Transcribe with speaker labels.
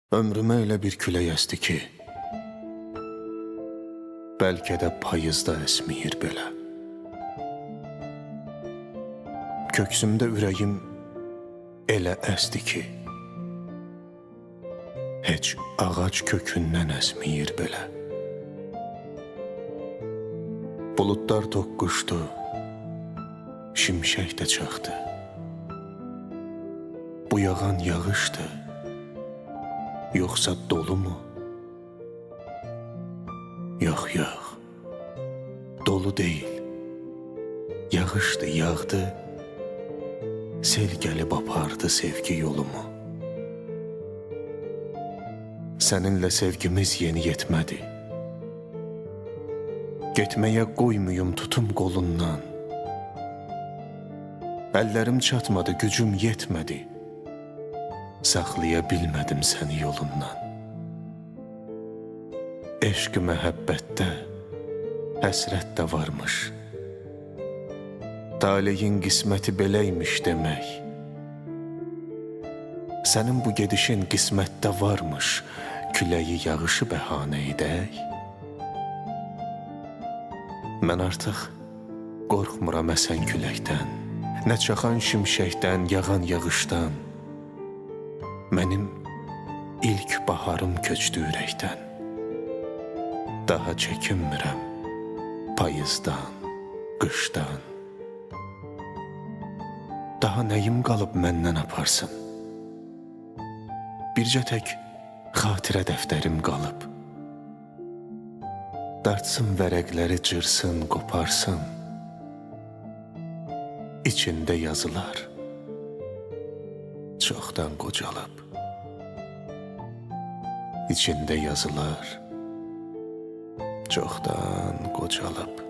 Speaker 1: Ömrümə elə bir külək əsdi ki, bəlkə də payızda əsməyir belə. Köksümdə ürəyim elə əsdi ki, heç ağac kökündən əsməyir belə. Buludlar toqquşdu, şimşək də çaxdı. Bu yağan yağışdı, yoxsa dolu mu? Yox, yox, dolu deyil. Yağışdı, yağdı, sel gəlib apardı sevgi yolumu. Səninlə sevgimiz yeni yetmədi. Getməyə qoymuyum tutum qolundan. Əllərim çatmadı, gücüm yetmədi. Saxlaya bilmədim səni yolundan. Eşq məhəbbətdə həsrət də varmış. Taleyin qisməti beləymiş demək. Sənin bu gedişin qismətdə varmış. Küləyi yağışı bəhanə edək. Mən artıq qorxmuram əsən küləkdən, nə çaxan şimşəkdən, yağan yağışdan. Mənim ilk baharım köçdü ürəkdən. Daha çəkinmirəm payızdan, qışdan. Daha nəyim qalıb məndən aparsın? Bircə tək xatirə dəftərim qalıb. Dartsın vərəqləri, cırsın, qoparsın. İçində yazılar çoxdan qocalıb. İçində yazılar çoxdan qocalıb.